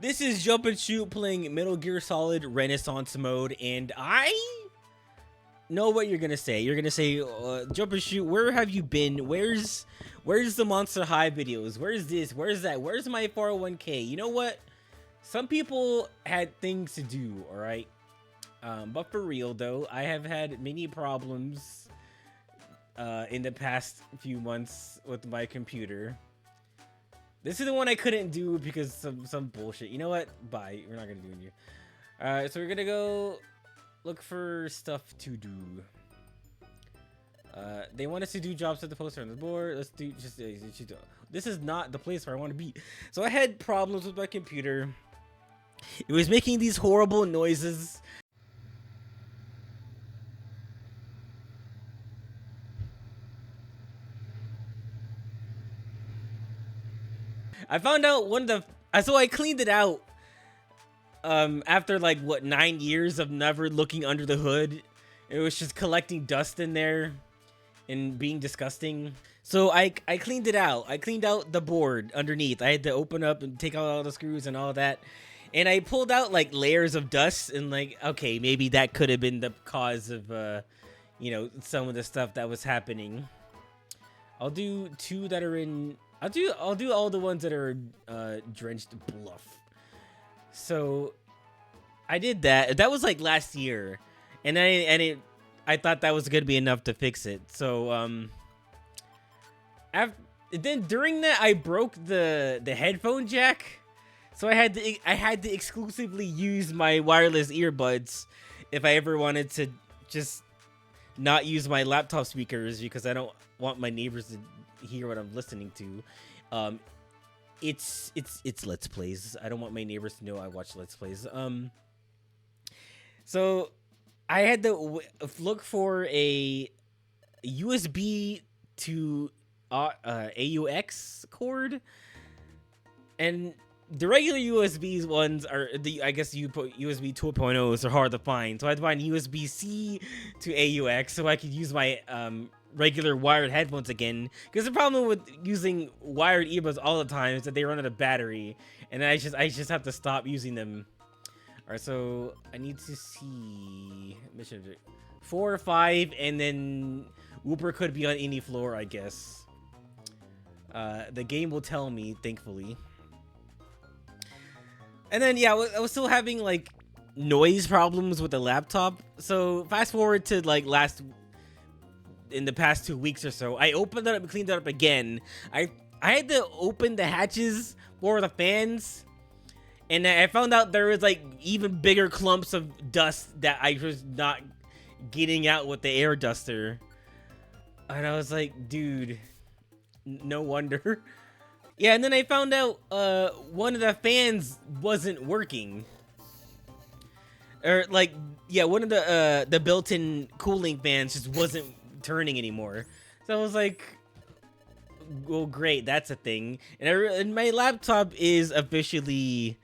This is Jump and Shoot playing Metal Gear Solid Renaissance mode, and I know what you're gonna say. You're gonna say, Jump and Shoot, where have you been? Where's the Monster High videos? Where's this? Where's that? Where's my 401k? You know what? Some people had things to do, all right? But for real though, I have had many problems in the past few months with my computer. This is the one I couldn't do because some bullshit. You know what? Bye. We're not gonna do it here. Alright, so we're gonna go look for stuff to do. They want us to do jobs at the poster on the board. Let's do just this is not the place where I want to be. So I had problems with my computer. It was making these horrible noises. I found out so I cleaned it out after like what 9 years of never looking under the hood. It was just collecting dust in there and being disgusting. So I cleaned it out. I cleaned out the board underneath. I had to open up and take out all the screws and all that. And I pulled out like layers of dust and like, okay, maybe that could have been the cause of you know, some of the stuff that was happening. I'll do two that are in I'll do all the ones that are drenched bluff. So I did that. That was like last year, and I thought that was gonna be enough to fix it. So then during that I broke the headphone jack, so I had to exclusively use my wireless earbuds if I ever wanted to just not use my laptop speakers because I don't want my neighbors to hear what I'm listening to. It's Let's Plays. I don't want my neighbors to know I watch Let's Plays. So I had to look for a USB to AUX cord, and the regular USB ones are I guess you put USB 2.0s are hard to find. So I had to find USB-C to AUX so I could use my regular wired headphones again, because the problem with using wired earbuds all the time is that they run out of battery, and I just have to stop using them. All right, so I need to see mission 4 or 5, and then Uber could be on any floor, I guess. The game will tell me, thankfully. And then yeah, I was still having like noise problems with the laptop. So fast forward to like in the past 2 weeks or so, I opened it up and cleaned it up again. I had to open the hatches for the fans, and I found out there was like even bigger clumps of dust that I was not getting out with the air duster. And I was like, dude, no wonder. Yeah, and then I found out one of the fans wasn't working. Or like, yeah, one of the built-in cooling fans just wasn't turning anymore. So I was like, well, great, that's a thing. And my laptop is officially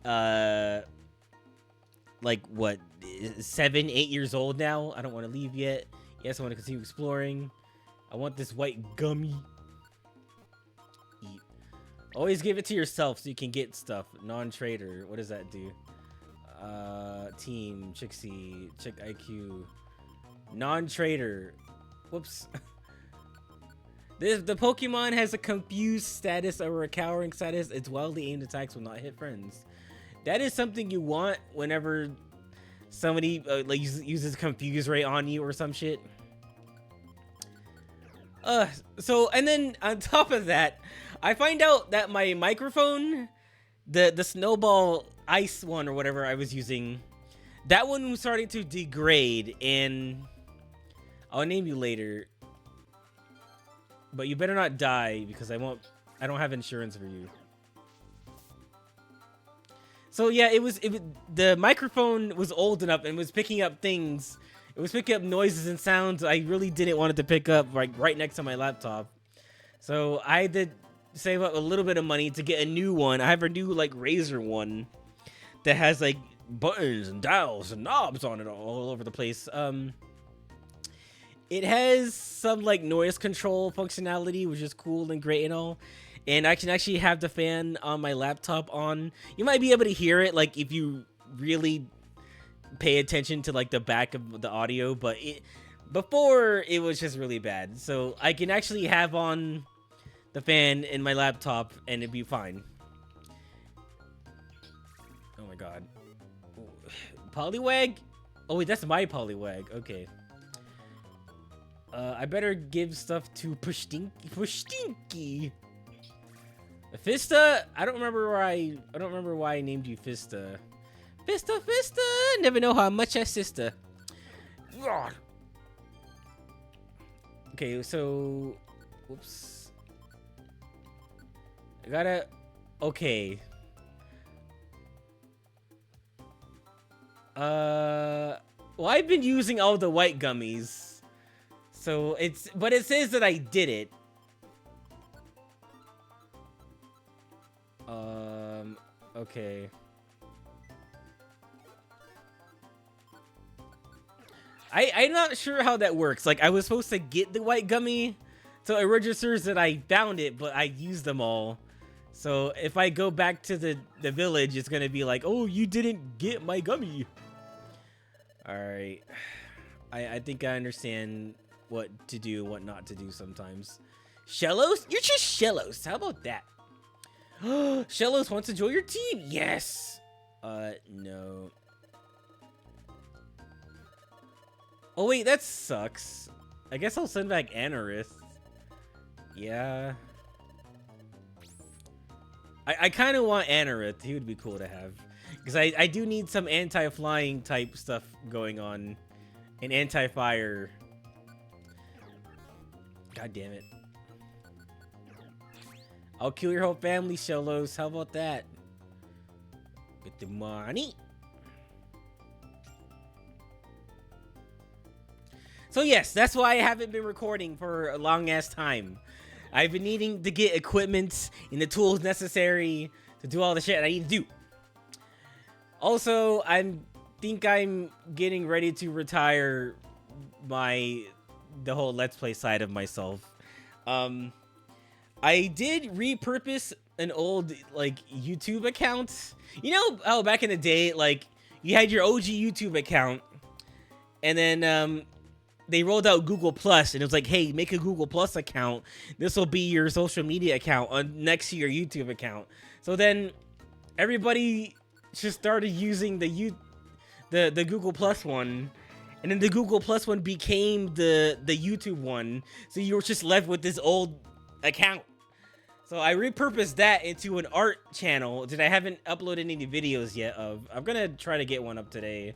like what, 7-8 years old now. I don't want to leave yet. Yes, I want to continue exploring. I want this white gummy. Eat. Always give it to yourself so you can get stuff. Non-trader. What does that do? Team, Chixie, Chick IQ. Non-trader. Whoops. The Pokemon has a confused status or a cowering status. Its wildly aimed attacks will not hit friends. That is something you want whenever somebody like uses confuse ray on you or some shit. So, and then on top of that, I find out that my microphone, the Snowball Ice one or whatever I was using, that one was starting to degrade, and I'll name you later. But you better not die, because I don't have insurance for you. So yeah, the microphone was old enough and was picking up things. It was picking up noises and sounds I really didn't want it to pick up, like right next to my laptop. So I had to save up a little bit of money to get a new one. I have a new like Razer one that has like buttons and dials and knobs on it all over the place. It has some like noise control functionality, which is cool and great and all. and I can actually have the fan on my laptop on. You might be able to hear it, like, if you really pay attention to, like, the back of the audio, but before it was just really bad. So I can actually have on the fan in my laptop and it'd be fine. Oh my god. Poliwag? Oh wait, that's my Poliwag. Okay. I better give stuff to Pushtinky. Fista? I don't remember why I named you Fista. Fista. Never know how much I sister. Okay, so whoops. I gotta. Okay. Well, I've been using all the white gummies, so but it says that I did it. Okay. I'm not sure how that works. Like, I was supposed to get the white gummy, so it registers that I found it, but I used them all. So if I go back to the village, it's gonna be like, oh, you didn't get my gummy. Alright. I think I understand what to do, what not to do sometimes. Shellos? You're just Shellos. How about that? Shellos wants to join your team. Yes. No. Oh wait, that sucks. I guess I'll send back Anorith. Yeah. I kind of want Anorith. He would be cool to have. Because I do need some anti-flying type stuff going on. And anti-fire. God damn it. I'll kill your whole family, Shellos. How about that? Get the money. So yes, that's why I haven't been recording for a long ass time. I've been needing to get equipment and the tools necessary to do all the shit I need to do. Also, think I'm getting ready to retire the whole Let's Play side of myself. I did repurpose an old, like, YouTube account. You know how back in the day, like, you had your OG YouTube account, and then, they rolled out Google Plus, and it was like, hey, make a Google Plus account. This will be your social media account next to your YouTube account. So then everybody just started using the Google Plus one, and then the Google Plus one became the YouTube one. So you were just left with this old account. So I repurposed that into an art channel that I haven't uploaded any videos yet of. I'm gonna try to get one up today.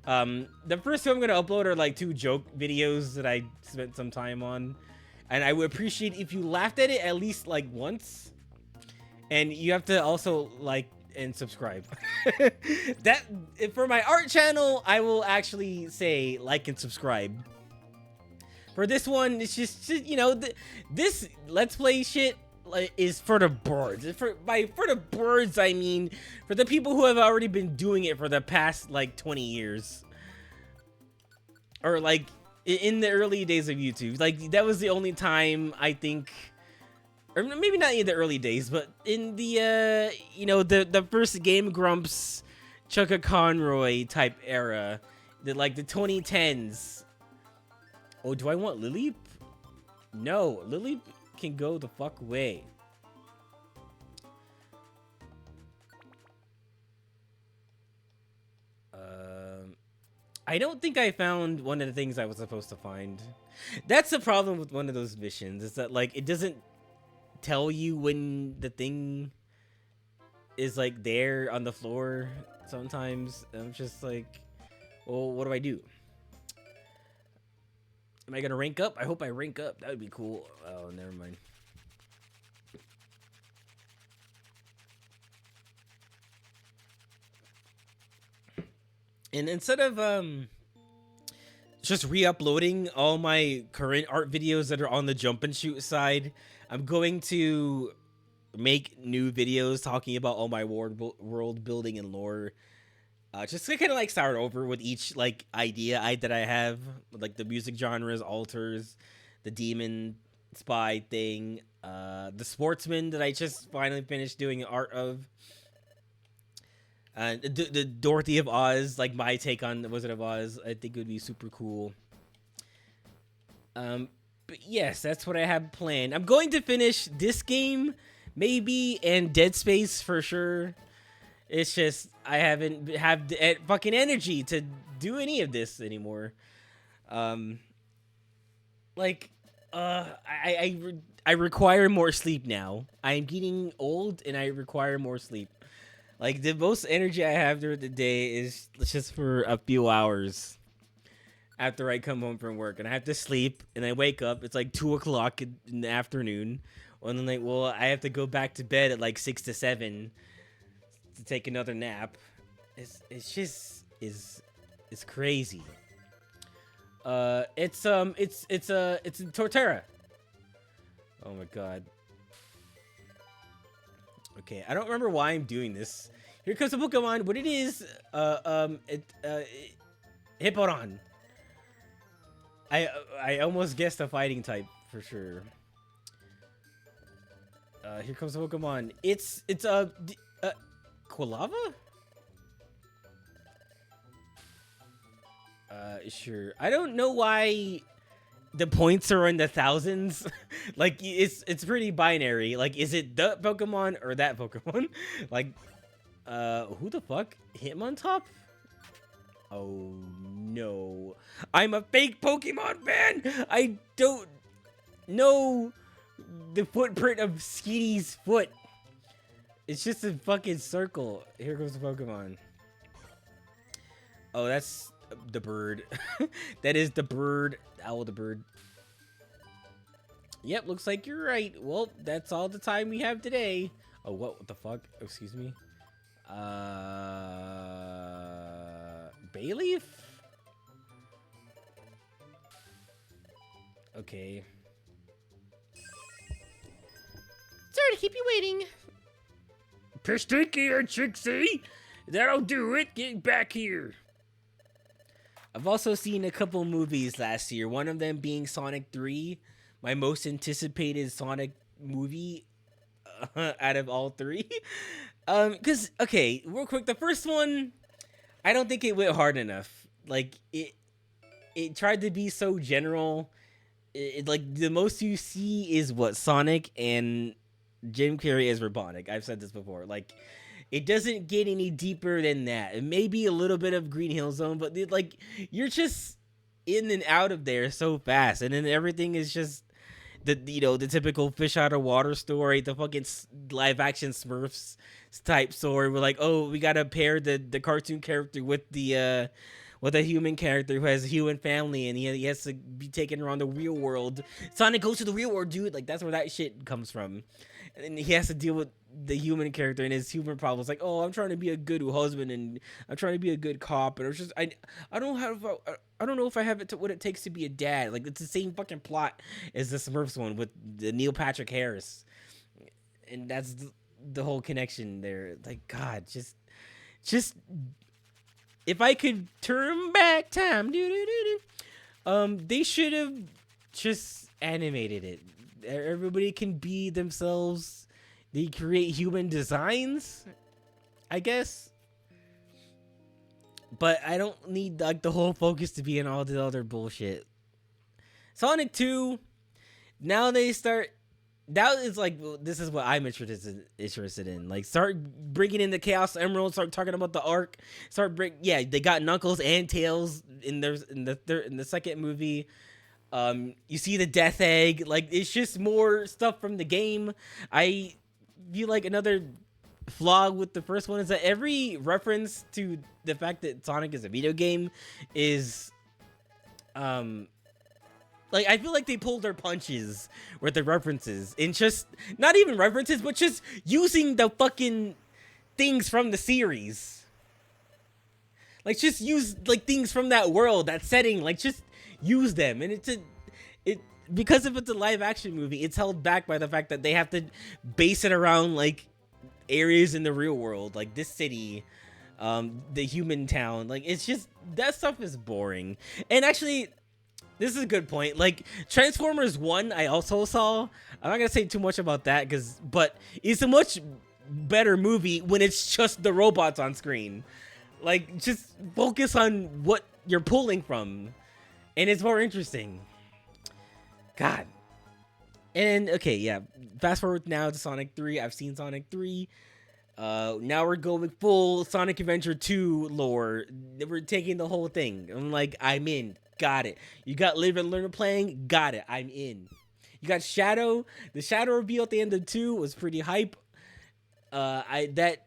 The first two I'm gonna upload are like 2 joke videos that I spent some time on, and I would appreciate if you laughed at it at least like once, and you have to also like and subscribe. That for my art channel, I will actually say like and subscribe. For this one, it's just you know, this Let's Play shit is for the birds. For the birds, I mean for the people who have already been doing it for the past like 20 years, or like in the early days of YouTube. Like that was the only time I think, or maybe not in the early days, but in the you know, the first Game Grumps, Chugga Conroy type era, the 2010s. Oh, do I want Lily? No, Lily can go the fuck away. I don't think I found one of the things I was supposed to find. That's the problem with one of those missions, is that like it doesn't tell you when the thing is like there on the floor sometimes. I'm just like, well, what do I do? Am I gonna rank up? I hope I rank up. That would be cool. Oh, never mind. And instead of just re-uploading all my current art videos that are on the jump and shoot side, I'm going to make new videos talking about all my world building and lore. Just to kind of like start over with each like idea that I have, like the music genres, altars, the demon spy thing. The Sportsman that I just finally finished doing art of. The Dorothy of Oz, like my take on the Wizard of Oz, I think would be super cool. But yes, that's what I have planned. I'm going to finish this game, maybe, and Dead Space for sure. It's just I haven't have the fucking energy to do any of this anymore. Um, like, I require more sleep now. I'm getting old, and I require more sleep. Like the most energy I have during the day is just for a few hours after I come home from work, and I have to sleep, and I wake up. It's like 2 o'clock in the afternoon, and then like, well, I have to go back to bed at like 6 to 7 to take another nap. It's just it's crazy. It's in Torterra. Oh my god. Okay, I don't remember why I'm doing this. Here comes a Pokemon. What it is? Hippowdon. I almost guessed a fighting type for sure. Here comes a Pokemon. It's Quilava? Sure. I don't know why the points are in the thousands. Like it's pretty binary. Like, is it the Pokemon or that Pokemon? Like, who the fuck? Hitmontop? Oh no. I'm a fake Pokemon fan! I don't know the footprint of Skitty's foot. It's just a fucking circle. Here goes the Pokemon. Oh, that's the bird. That is the bird. Owl the bird. Yep, looks like you're right. Well, that's all the time we have today. Oh, what the fuck? Excuse me. Bayleaf? Okay. Sorry to keep you waiting. Pistinky and Trixie! That'll do it. Get back here. I've also seen a couple movies last year. One of them being Sonic 3, my most anticipated Sonic movie out of all three. Cause okay, real quick, the first one, I don't think it went hard enough. Like it tried to be so general. Like the most you see is what Sonic and Jim Carrey as Robotnik. I've said this before. Like, it doesn't get any deeper than that. It may be a little bit of Green Hill Zone, but like you're just in and out of there so fast, and then everything is just the typical fish out of water story, the fucking live action Smurfs type story. We're like, oh, we gotta pair the cartoon character with a human character who has a human family, and he has to be taken around the real world. Sonic goes to the real world, dude. Like, that's where that shit comes from. And he has to deal with the human character and his human problems. Like, oh, I'm trying to be a good husband, and I'm trying to be a good cop, and it's just I don't know if I have what it takes to be a dad. Like, it's the same fucking plot as the Smurfs one with the Neil Patrick Harris, and that's the whole connection there. Like, God, just if I could turn back time, they should have just animated it. Everybody can be themselves. They create human designs, I guess. But I don't need like the whole focus to be in all the other bullshit. Sonic 2, now they start. Now it's like, this is what I'm interested in. Like, start bringing in the Chaos Emerald. Start talking about the Ark. They got Knuckles and Tails in the second movie. You see the Death Egg. Like, it's just more stuff from the game. I feel like another flaw with the first one is that every reference to the fact that Sonic is a video game is like, I feel like they pulled their punches with the references, and just not even references, but just using the fucking things from the series. Like, just use like things from that world, that setting. Like, just use them. And because if it's a live action movie, it's held back by the fact that they have to base it around like areas in the real world, like this city, the human town. Like, it's just, that stuff is boring. And actually, This is a good point. Like Transformers 1, I also saw. I'm not gonna say too much about that but it's a much better movie when it's just the robots on screen. Like, just focus on what you're pulling from, and it's more interesting. God. And okay, yeah. Fast forward now to Sonic 3. I've seen Sonic 3. Now we're going full Sonic Adventure 2 lore. We're taking the whole thing. I'm like, I'm in. Got it. You got Live and Learn playing? Got it. I'm in. You got Shadow. The Shadow reveal at the end of 2 was pretty hype. That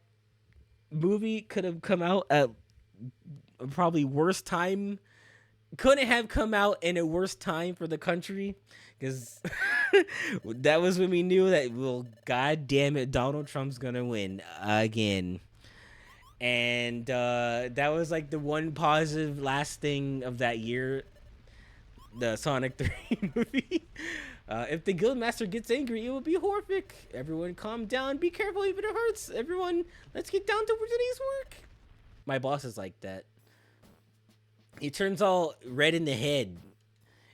movie could have come out at probably worst time. Couldn't have come out in a worse time for the country, because that was when we knew that, well, god damn it, Donald Trump's gonna win again. And that was like the one positive last thing of that year, the Sonic 3 movie. If the Guildmaster gets angry, it will be horrific. Everyone calm down, be careful even if it hurts. Everyone, let's get down to today's work. My boss is like that. He turns all red in the head,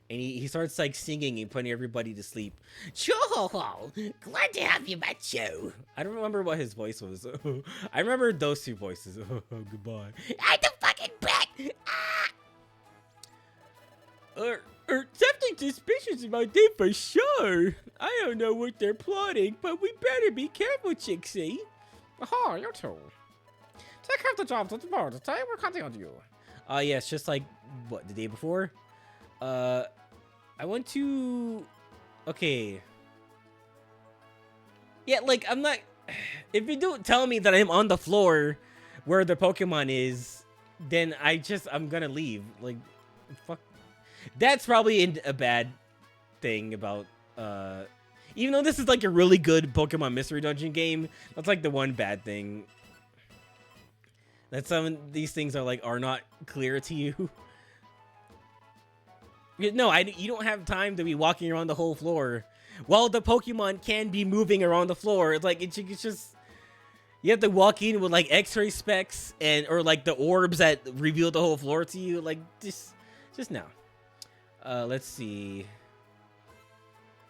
and he starts like singing and putting everybody to sleep. Cho-ho-ho, glad to have you, Macho. I don't remember what his voice was. I remember those two voices. Goodbye. I'm the fucking bat. Something suspicious about them for sure. I don't know what they're plotting, but we better be careful, Chixie. Oh, you too. Take care of the job tomorrow. Today we're counting on you. Yeah, it's just like, what, the day before? I went to... Okay. Yeah, like, I'm not... If you don't tell me that I'm on the floor where the Pokemon is, then I'm gonna leave. Like, fuck. That's probably a bad thing about... Even though this is like a really good Pokemon Mystery Dungeon game, that's like the one bad thing. That some of these things are not clear to you. No, you don't have time to be walking around the whole floor. While the Pokemon can be moving around the floor, it's like it's just you have to walk in with like X-ray specs or like the orbs that reveal the whole floor to you. Like just now. Let's see.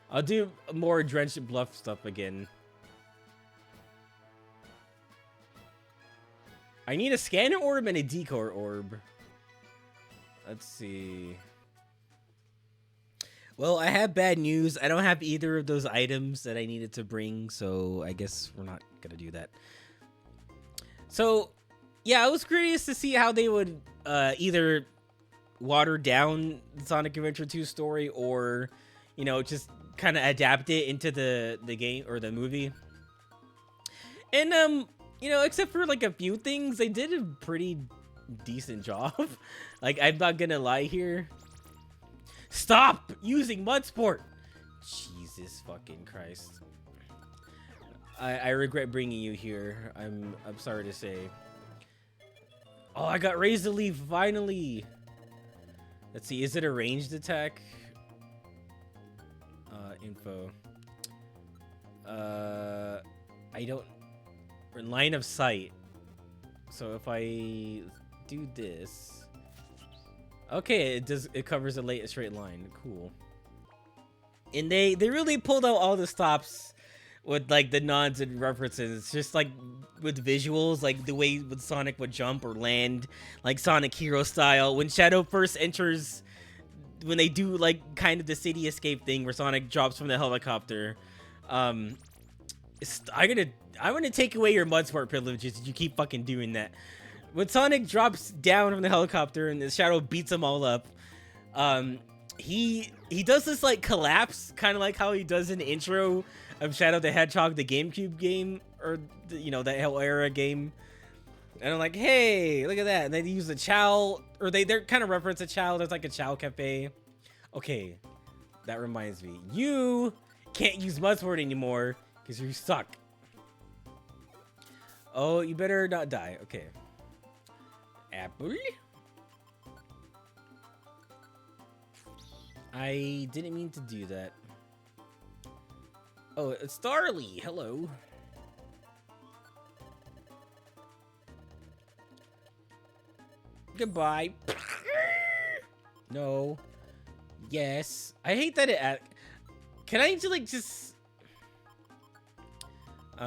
I'll do more Drenched Bluff stuff again. I need a scanner orb and a decor orb. Let's see. Well, I have bad news. I don't have either of those items that I needed to bring, so I guess we're not gonna do that. So, yeah, I was curious to see how they would either water down the Sonic Adventure 2 story or, you know, just kind of adapt it into the game or the movie. And you know, except for like a few things, they did a pretty decent job. Like, I'm not gonna lie here. Stop using Mudsport! Jesus fucking Christ. I regret bringing you here. I'm sorry to say. Oh, I got Razor Leaf finally. Let's see, is it a ranged attack? Info. I don't... In line of sight. So if I do this... Okay, it covers a straight line. Cool. And they really pulled out all the stops with like the nods and references. It's just like with visuals, like the way with Sonic would jump or land, like Sonic Hero style. When Shadow first enters, when they do like kind of the city escape thing where Sonic drops from the helicopter, I'm gonna take away your Mudsport privileges if you keep fucking doing that. When Sonic drops down from the helicopter and the Shadow beats them all up, he does this like collapse, kind of like how he does in the intro of Shadow the Hedgehog, the GameCube game, or you know, that whole era game. And I'm like, hey, look at that. And they use the Chow, or they're kind of reference a Chow. There's like a Chow Cafe. Okay, that reminds me. You can't use Mudsport anymore because you suck. Oh, you better not die. Okay. Apple? I didn't mean to do that. Oh, it's Starly. Hello. Goodbye. No. Yes. I hate that it. Can I like just? I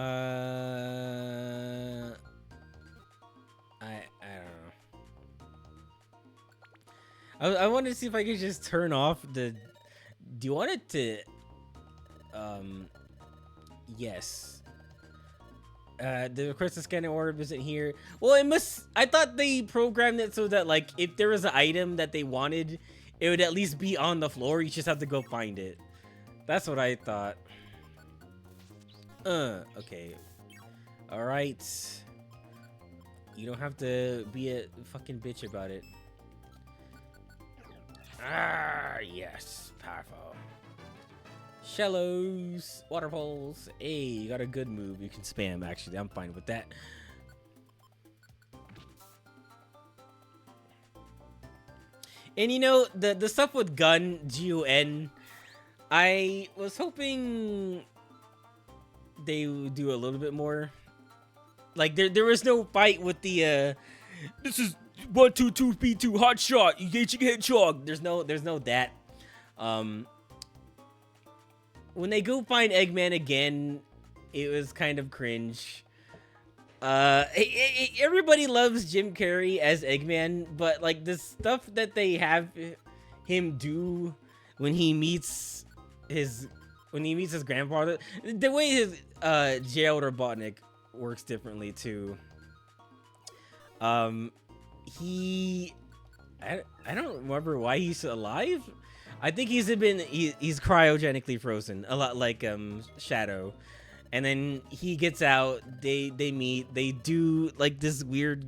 don't know. I wanted to see if I could just turn off the. Do you want it to? Yes. The crystal scanning orb isn't here. Well, it must. I thought they programmed it so that like if there was an item that they wanted, it would at least be on the floor. You just have to go find it. That's what I thought. Okay. All right. You don't have to be a fucking bitch about it. Ah, yes, powerful. Shallows, waterfalls. Hey, you got a good move. You can spam, actually. I'm fine with that. And you know, the stuff with Gun, G-U-N, I was hoping they would do a little bit more. Like, there was no fight with the, this is 1, 2, 2, B2, hot shot, engaging hedgehog. There's no that. When they go find Eggman again, it was kind of cringe. Everybody loves Jim Carrey as Eggman, but like the stuff that they have him do when he meets his grandfather, the way his Gerald Robotnik works differently too. I don't remember why he's alive. I think he's cryogenically frozen, a lot like Shadow. And then he gets out, they meet, they do like this weird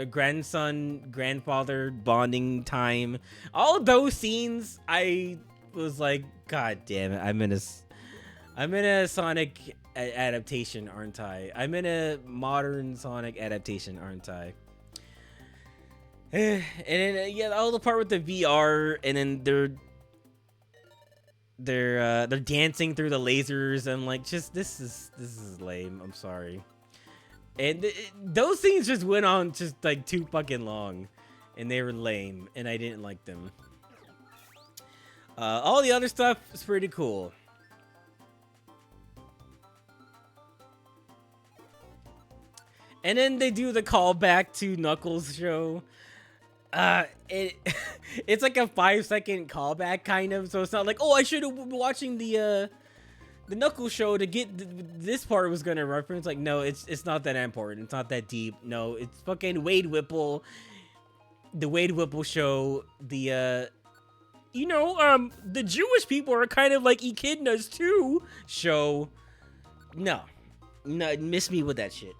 grandfather bonding time. All of those scenes, I was like, God damn it, I'm in a Sonic adaptation, aren't I? I'm in a modern Sonic adaptation, aren't I? And then yeah, all the part with the VR, and then they're dancing through the lasers. I'm like, just this is lame. I'm sorry. And those scenes just went on just like too fucking long, and they were lame, and I didn't like them. All the other stuff is pretty cool. And then they do the callback to Knuckles' show. It's like a 5-second callback kind of, so it's not like, oh, I should have been watching the Knuckles show to get this part was gonna reference. Like, no, it's not that important. It's not that deep. No, it's fucking Wade Whipple, the Wade Whipple show. The the Jewish people are kind of like echidnas too show. No, miss me with that shit.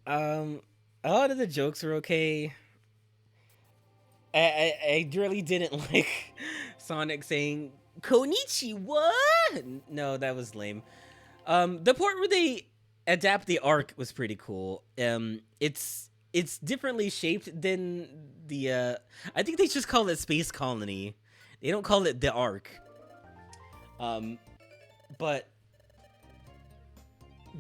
A lot of the jokes were okay. I really didn't like Sonic saying Konnichiwa. No, that was lame. The part where they adapt the arc was pretty cool. It's differently shaped than the I think they just call it Space Colony. They don't call it the arc. But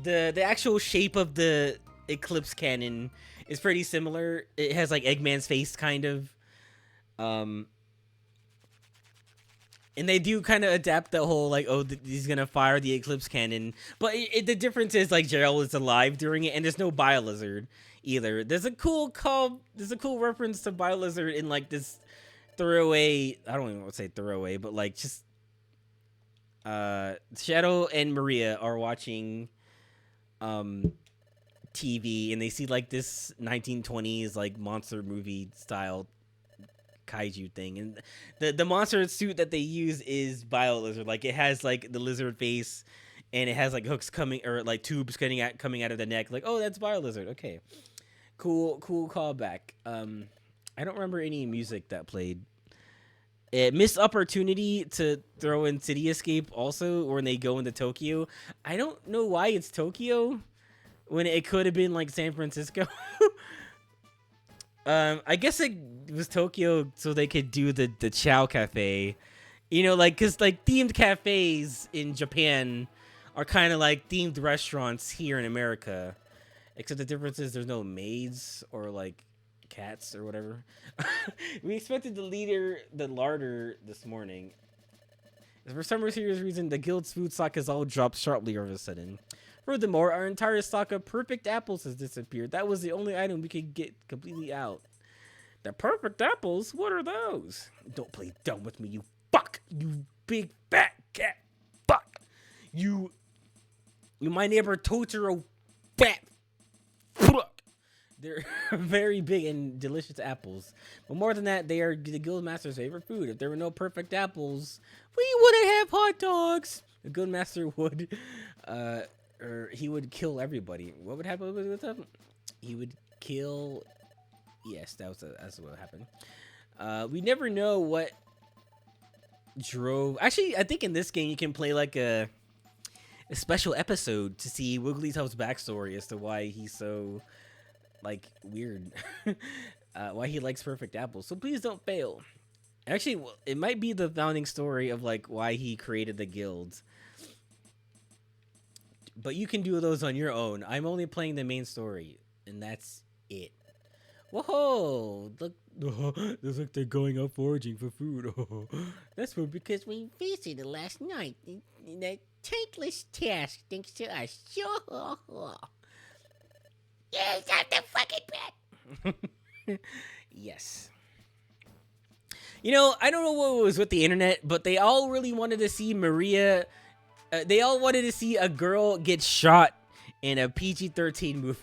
the actual shape of the Eclipse cannon is pretty similar. It has like Eggman's face kind of. And they do kind of adapt the whole like, oh, he's gonna fire the Eclipse cannon, but the difference is like Gerald is alive during it, and there's no Biolizard either. There's a cool reference to Biolizard in like this throwaway. I don't even want to say throwaway, but like just Shadow and Maria are watching TV, and they see like this 1920s like monster movie style kaiju thing, and the monster suit that they use is Biolizard. Like, it has like the lizard face, and it has like hooks coming, or like tubes coming out of the neck. Like, oh, that's Biolizard. Okay, cool callback. I don't remember any music that played. Missed opportunity to throw in City Escape also when they go into Tokyo. I don't know why it's Tokyo when it could have been like San Francisco. I guess it was Tokyo so they could do the Chow Cafe. You know, like, because like themed cafes in Japan are kind of like themed restaurants here in America. Except the difference is there's no maids or like cats or whatever. We expected the larder this morning. For some mysterious reason, the guild's food stock has all dropped sharply all of a sudden. Furthermore, our entire stock of perfect apples has disappeared. That was the only item we could get completely out. The perfect apples? What are those? Don't play dumb with me, you fuck! You big fat cat fuck! You my neighbor Totoro fat fuck! They're very big and delicious apples. But more than that, they are the guildmaster's favorite food. If there were no perfect apples, we wouldn't have hot dogs. The guildmaster would, or he would kill everybody. What would happen with them? He would kill. Yes, that's what happened. We never know what drove. Actually, I think in this game you can play like a special episode to see Wigglytuff's backstory as to why he's so like weird, why he likes perfect apples. So please don't fail. Actually, well, it might be the founding story of like why he created the guild. But you can do those on your own. I'm only playing the main story, and that's it. Whoa! Look, looks like they're going out foraging for food. That's what because we visited last night. That thankless task thanks to us. Yes, I'm the fucking pet. Yes. You know, I don't know what was with the internet, but they all really wanted to see Maria. They all wanted to see a girl get shot in a PG-13 movie.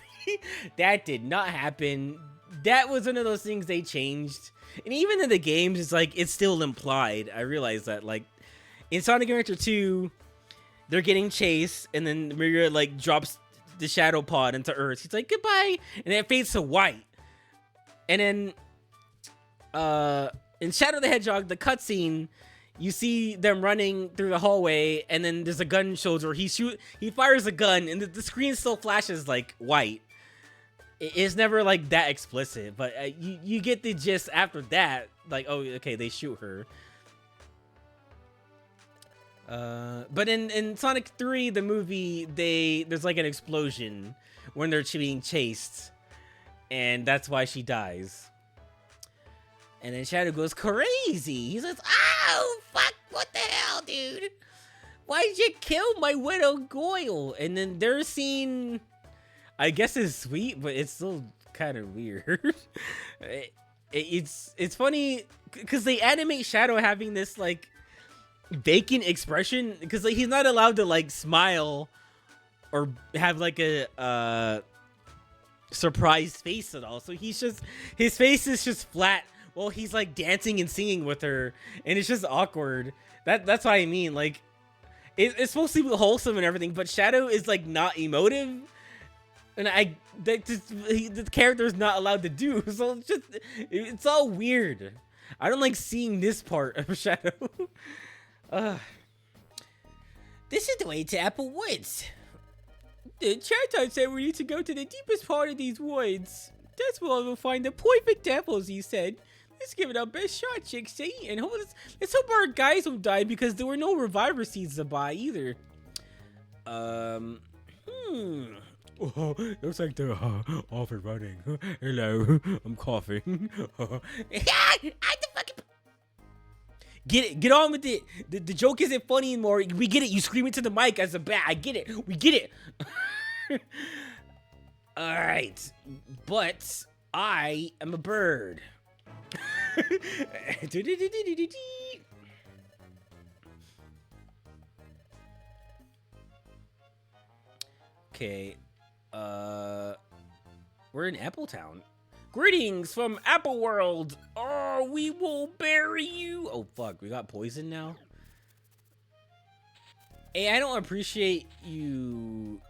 That did not happen. That was one of those things they changed. And even in the games, it's like, it's still implied. I realize that, like, in Sonic Adventure 2, they're getting chased, and then Maria, like, drops the shadow pod into Earth. He's like, goodbye, and then it fades to white. And then, in Shadow the Hedgehog, the cutscene, you see them running through the hallway, and then there's a gun shows where he fires a gun, and the screen still flashes, like, white. It's never like that explicit, but you get the gist after that. Like, oh, okay, they shoot her. But in Sonic 3, the movie, there's like an explosion when they're being chased, and that's why she dies. And then Shadow goes crazy. He says, "Oh fuck! What the hell, dude? Why'd you kill my widow Goyle?" And then their scene, I guess, is sweet, but it's still kind of weird. It's funny because they animate Shadow having this like vacant expression because like he's not allowed to like smile or have like a surprised face at all. So he's just, his face is just flat while he's like dancing and singing with her, and it's just awkward. That's what I mean. Like it's supposed to be wholesome and everything, but Shadow is like not emotive. And the character's not allowed to do, so it's all weird. I don't like seeing this part of Shadow. This is the way to Apple Woods. The Chatot said we need to go to the deepest part of these woods. That's where we'll find the perfect apples, he said. Let's give it our best shot, Chixie. And let's hope our guys don't die because there were no reviver seeds to buy either. Oh, looks like they're off and running. Hello, I'm coughing. I'm the fucking... Get on with it. The joke isn't funny anymore. We get it. You scream into the mic as a bat. I get it. We get it. All right, but I am a bird. Okay. We're in Appletown. Greetings from Apple World. Oh, we will bury you. Oh, fuck. We got poison now? Hey, I don't appreciate you.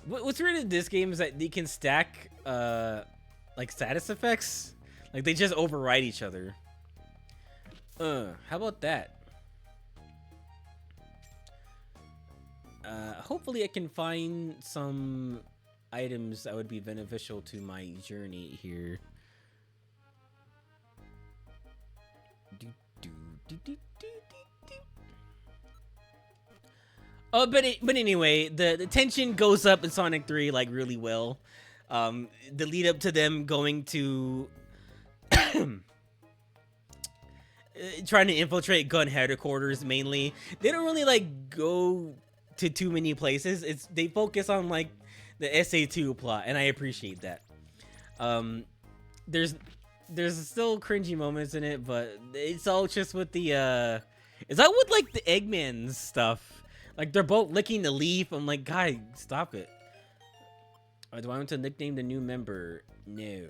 What's weird in this game is that they can stack, like, status effects. Like, they just override each other. How about that? Hopefully I can find some items that would be beneficial to my journey here. Oh, but anyway, the tension goes up in Sonic 3 like really well. The lead up to them going to trying to infiltrate gun headquarters mainly. They don't really like go to too many places. They focus on like the SA2 plot, and I appreciate that. There's still cringy moments in it, but it's all just with the is that with like the Eggman's stuff? Like they're both licking the leaf. I'm like, guy, stop it. Do I want to nickname the new member? No.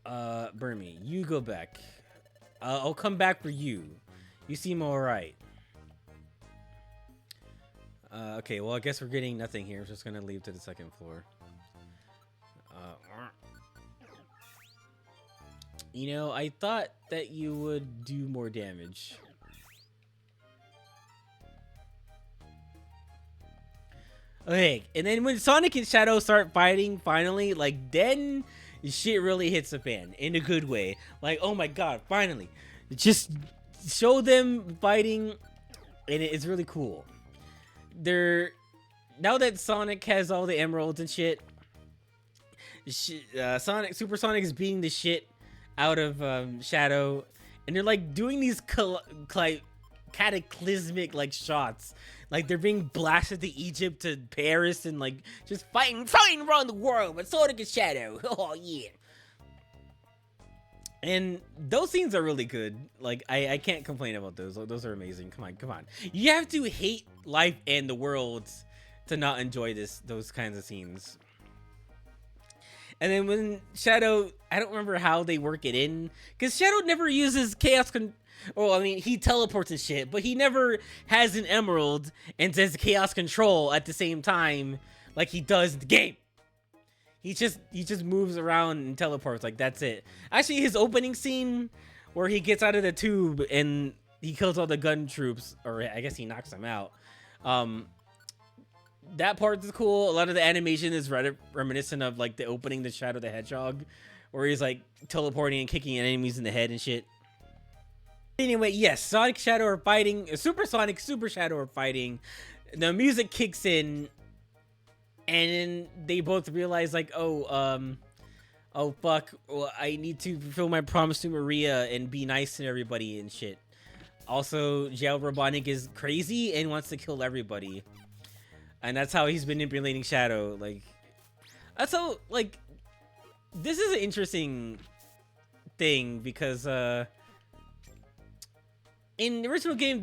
Burmy, you go back. I'll come back for you. You seem alright. Okay, well, I guess we're getting nothing here. I'm just gonna leave to the second floor. You know, I thought that you would do more damage. Okay, and then when Sonic and Shadow start fighting, finally, like, then shit really hits the fan in a good way. Like, oh my god, finally. Just show them fighting, and it's really cool. Now that Sonic has all the emeralds and shit, Super Sonic is beating the shit out of Shadow, and they're like doing these cataclysmic like shots, like they're being blasted to Egypt, to Paris, and like just fighting around the world with Sonic and Shadow. Oh yeah. And those scenes are really good. Like I can't complain about those. Those are amazing. Come on. You have to hate life and the world to not enjoy those kinds of scenes. And then when Shadow, I don't remember how they work it in, because Shadow never uses chaos well, I mean, he teleports and shit, but he never has an emerald and says chaos control at the same time like he does in the game. He just moves around and teleports, like that's it. Actually, his opening scene where he gets out of the tube and he kills all the gun troops, or I guess he knocks them out. That part is cool. A lot of the animation is reminiscent of like the opening to Shadow the Hedgehog, where he's like teleporting and kicking enemies in the head and shit. Anyway, yes, Sonic Shadow are fighting. Super Sonic, Super Shadow are fighting. The music kicks in, and then they both realize like, oh fuck, well, I need to fulfill my promise to Maria and be nice to everybody and shit. Also, Jail Robotnik is crazy and wants to kill everybody. And that's how he's been manipulating Shadow. Like, that's how, like, this is an interesting thing because, in the original game,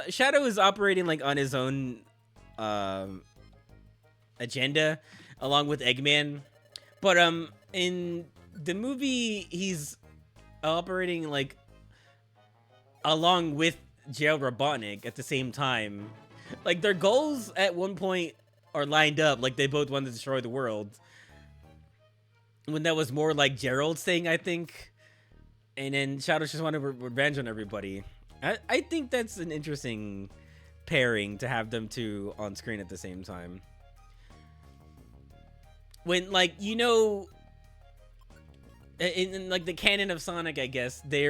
Shadow is operating, like, on his own, agenda, along with Eggman. But, in the movie, he's operating, like, along with Jail Robotnik at the same time. Like, their goals at one point are lined up, like they both want to destroy the world, when that was more like Gerald's thing, I think, and then Shadow just wanted revenge on everybody. I think that's an interesting pairing to have them two on screen at the same time, when, like, you know, in like the canon of Sonic, I guess they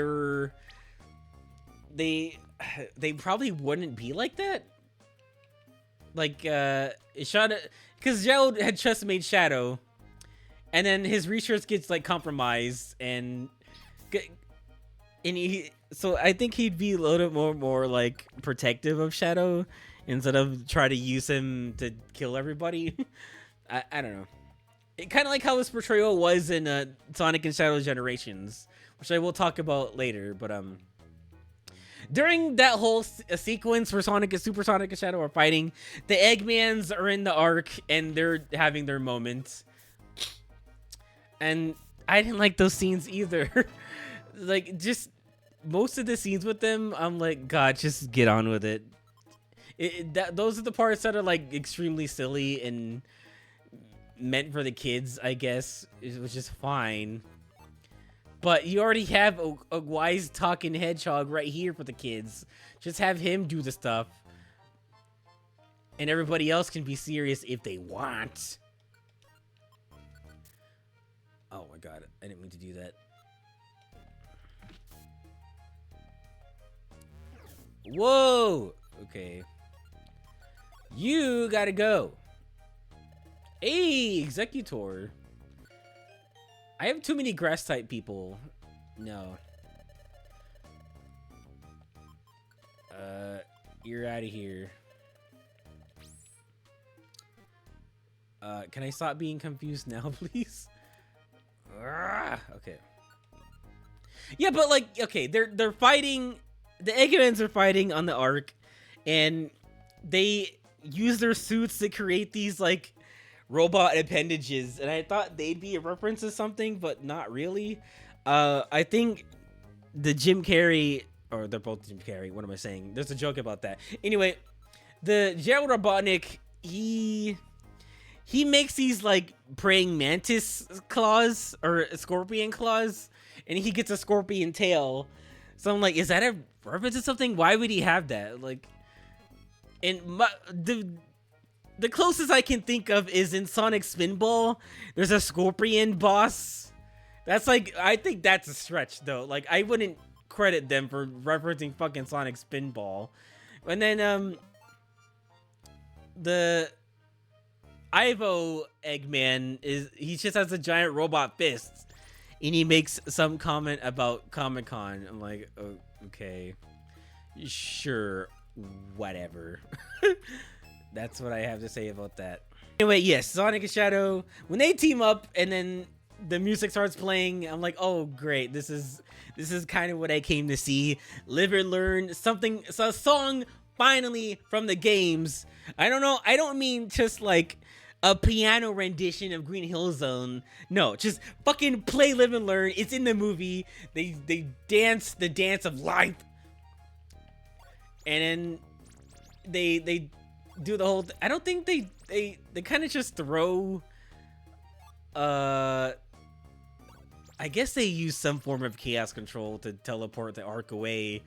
probably wouldn't be like that. Like, Shadow, because Gerald had just made Shadow, and then his research gets like compromised, so I think he'd be a little bit more like protective of Shadow instead of try to use him to kill everybody. I don't know. It kind of like how his portrayal was in Sonic and Shadow Generations, which I will talk about later, but during that whole sequence where Sonic and Super Sonic and Shadow are fighting, the Eggmans are in the Ark and they're having their moments. And I didn't like those scenes either. Like, just most of the scenes with them, I'm like, God, just get on with it. Those are the parts that are like extremely silly and meant for the kids, I guess, which is fine. But you already have a wise talking hedgehog right here for the kids. Just have him do the stuff. And everybody else can be serious if they want. Oh my god, I didn't mean to do that. Whoa! Okay. You gotta go. Hey, Executor. I have too many grass type people. No. You're out of here. Can I stop being confused now, please? Okay. Yeah, but like, okay, they're fighting. The Eggmans are fighting on the Ark, and they use their suits to create these like robot appendages, and I thought they'd be a reference to something, but not really. I think the Jim Carrey, or they're both Jim Carrey. What am I saying? There's a joke about that. Anyway, the Gerald Robotnik, he makes these like praying mantis claws or scorpion claws, and he gets a scorpion tail. So I'm like, is that a reference to something? Why would he have that? Like, and the closest I can think of is in Sonic Spinball. There's a scorpion boss. That's like, I think that's a stretch though. Like, I wouldn't credit them for referencing fucking Sonic Spinball. And then the Ivo Eggman he just has a giant robot fist, and he makes some comment about Comic-Con. I'm like, oh, okay, sure, whatever. That's what I have to say about that. Anyway, yes, Sonic and Shadow, when they team up and then the music starts playing, I'm like, oh great, this is kind of what I came to see. Live and learn something. It's a song finally from the games. I don't know, I don't mean just like a piano rendition of Green Hill Zone. No, just fucking play Live and Learn. It's in the movie. They dance the dance of life, and then they do the whole I don't think they kind of just throw I guess they use some form of chaos control to teleport the Ark away,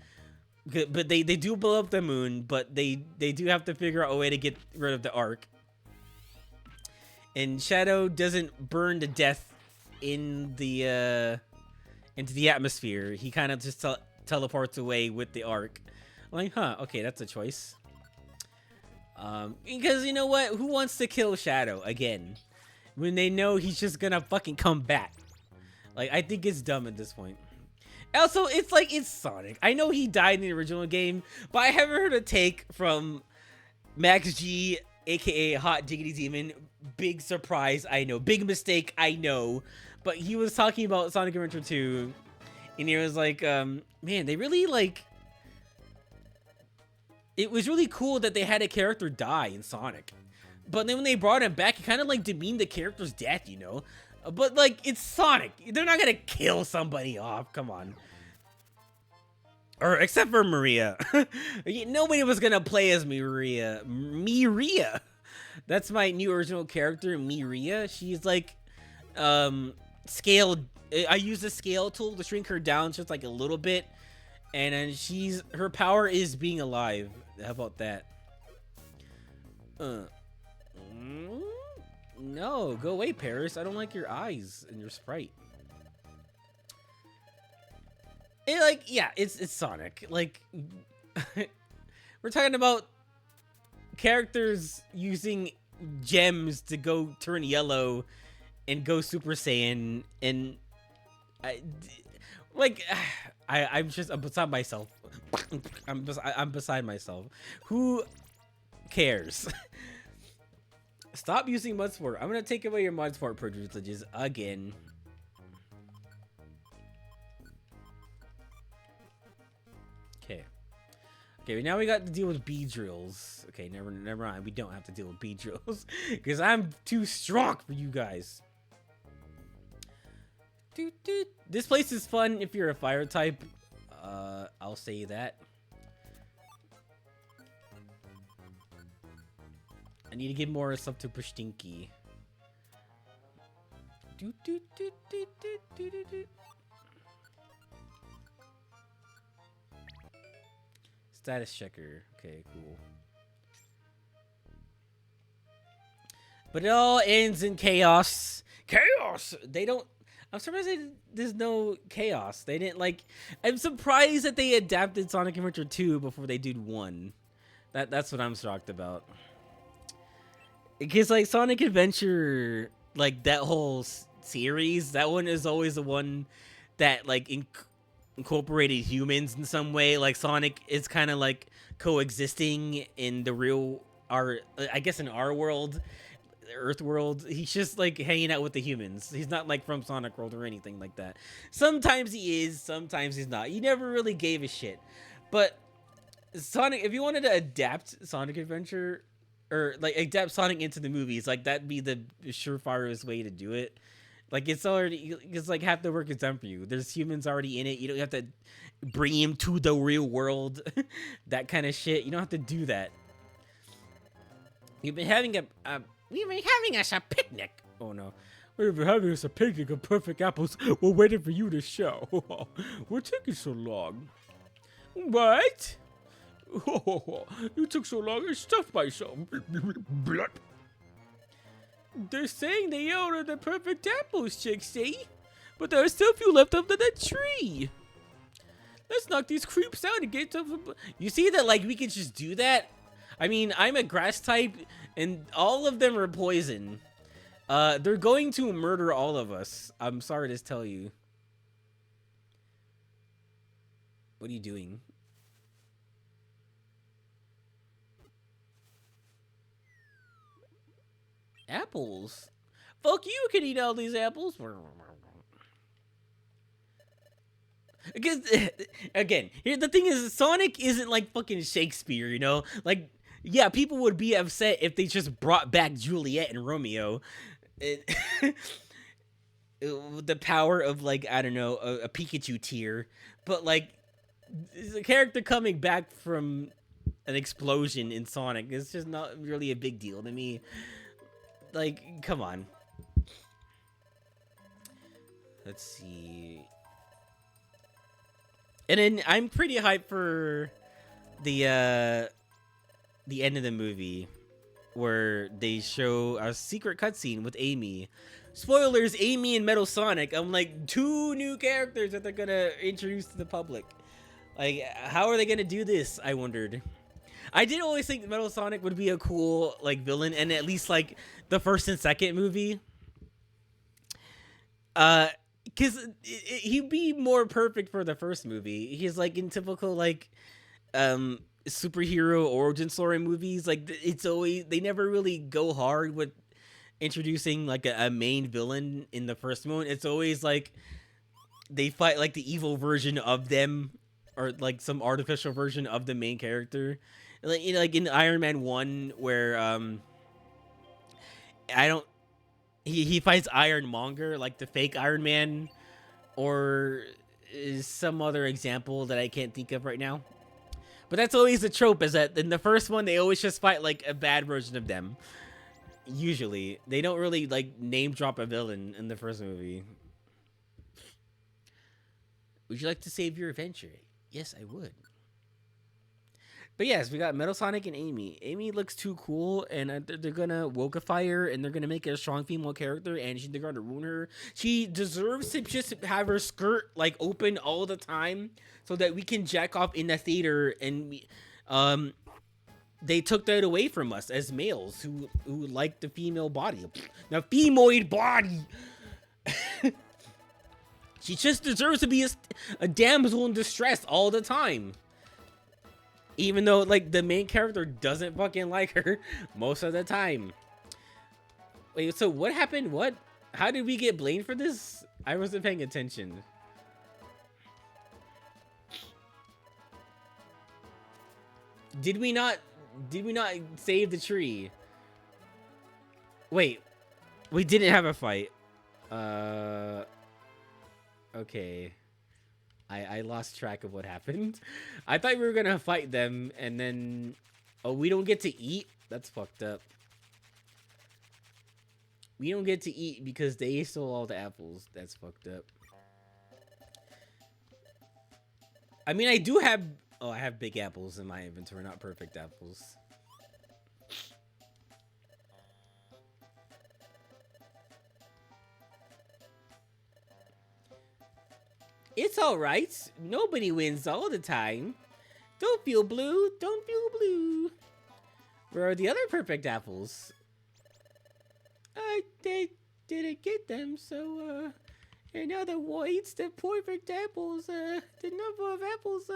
but they do blow up the moon, but they do have to figure out a way to get rid of the Ark. And Shadow doesn't burn to death in the into the atmosphere. He kind of just teleports away with the Ark. I'm like, huh, okay, that's a choice. Because you know what? Who wants to kill Shadow again when they know he's just gonna fucking come back? Like, I think it's dumb at this point. Also, it's like, it's Sonic. I know he died in the original game, but I haven't heard a take from Max G, aka Hot Jiggity Demon. Big surprise, I know. Big mistake, I know. But he was talking about Sonic Adventure 2, and he was like, man, they really, like... It was really cool that they had a character die in Sonic. But then when they brought him back, it kind of, like, demeaned the character's death, you know? But, like, it's Sonic. They're not gonna kill somebody off. Come on. Or, except for Maria. Nobody was gonna play as Maria. Miria. That's my new original character, Miria. She's, like, scaled. I use the scale tool to shrink her down just, like, a little bit. And then her power is being alive. How about that? No, go away, Paris. I don't like your eyes and your sprite. It's Sonic. Like, we're talking about characters using gems to go turn yellow and go Super Saiyan, and I'm beside myself. I'm beside myself. Who cares? Stop using mud sport. I'm gonna take away your mud sport privileges again. Okay, now we got to deal with bee drills. Okay, never mind. We don't have to deal with bee drills because I'm too strong for you guys. This place is fun if you're a fire type. I'll say that. I need to give more stuff to Pushtinky. Status checker. Okay, cool. But it all ends in chaos. Chaos! They don't... I'm surprised there's no chaos. They didn't, like... I'm surprised that they adapted Sonic Adventure 2 before they did 1. That's what I'm shocked about. Because like Sonic Adventure, like that whole series, that one is always the one that like incorporated humans in some way. Like Sonic is kind of like coexisting in the real our I guess in our world, Earth world. He's just like hanging out with the humans. He's not like from Sonic World or anything like that. Sometimes he is, sometimes he's not. He never really gave a shit. But Sonic, if you wanted to adapt Sonic Adventure or like adapt Sonic into the movies, like that'd be the surefirest way to do it. Like it's like half the work is done for you. There's humans already in it. You don't have to bring him to the real world. That kind of shit. You don't have to do that. We've been having us a picnic. Oh no. We've been having us a picnic of perfect apples. We're waiting for you to show. What taking so long? What? You took so long, I stuffed myself. Blood. They're saying they ordered the perfect apples, Trixie. But there are still a few left under the tree. Let's knock these creeps out and get them. You see that, like, we can just do that? I mean, I'm a grass type, and all of them are poison. They're going to murder all of us. I'm sorry to tell you. What are you doing? Apples? Fuck, you can eat all these apples. Because, again, here the thing is, Sonic isn't like fucking Shakespeare, you know? Like, yeah, people would be upset if they just brought back Juliet and Romeo. The power of, like, I don't know, a Pikachu tier. But, like, the character coming back from an explosion in Sonic is just not really a big deal to me. Like, come on. Let's see. And then I'm pretty hyped for the end of the movie where they show a secret cutscene with Amy. Spoilers, Amy and Metal Sonic. I'm like, 2 new characters that they're gonna introduce to the public. Like, how are they gonna do this? I wondered. I did always think Metal Sonic would be a cool, like, villain, and at least, like, the first and second movie. Because he'd be more perfect for the first movie. He's, like, in typical, like, superhero origin story movies. Like, it's always, they never really go hard with introducing, like, a main villain in the first one. It's always, like, they fight, like, the evil version of them, or, like, some artificial version of the main character. Like, you know, like in Iron Man 1, where he fights Ironmonger, like the fake Iron Man, or is some other example that I can't think of right now. But that's always the trope, is that in the first one they always just fight like a bad version of them. Usually they don't really like name drop a villain in the first movie. Would you like to save your adventure? Yes, I would. But yes, we got Metal Sonic and Amy. Amy looks too cool, and they're gonna wokify her, and they're gonna make her a strong female character, and they're gonna ruin her. She deserves to just have her skirt like open all the time, so that we can jack off in the theater. And they took that away from us as males who like the female body, the femoid body. She just deserves to be a damsel in distress all the time. Even though, like, the main character doesn't fucking like her most of the time. Wait, so what happened? What? How did we get blamed for this? I wasn't paying attention. Did we not save the tree? Wait, we didn't have a fight. Okay. I lost track of what happened. I thought we were gonna fight them, and then... Oh, we don't get to eat? That's fucked up. We don't get to eat because they stole all the apples. That's fucked up. I mean, I do have... Oh, I have big apples in my inventory, not perfect apples. It's alright. Nobody wins all the time. Don't feel blue. Don't feel blue. Where are the other perfect apples? They didn't get them, so, in other words, the perfect apples, the number of apples,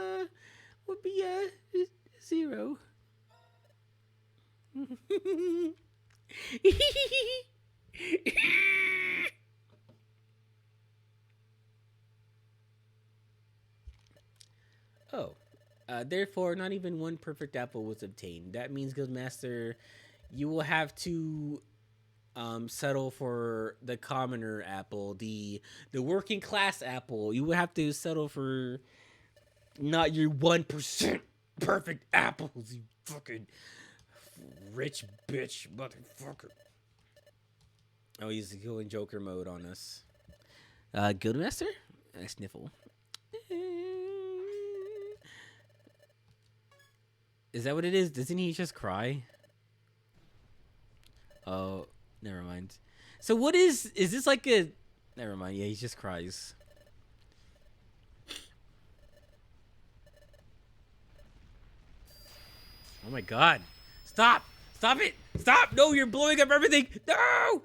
would be, 0. Oh. Therefore, not even one perfect apple was obtained. That means, Guildmaster, you will have to settle for the commoner apple, the working class apple. You will have to settle for not your 1% perfect apples, you fucking rich bitch motherfucker. Oh, he's going Joker mode on us. Guildmaster? I sniffle. Is that what it is? Doesn't he just cry? Oh, never mind. So what is this like a... Never mind, yeah, he just cries. Oh my god. Stop! Stop it! Stop! No, you're blowing up everything! No!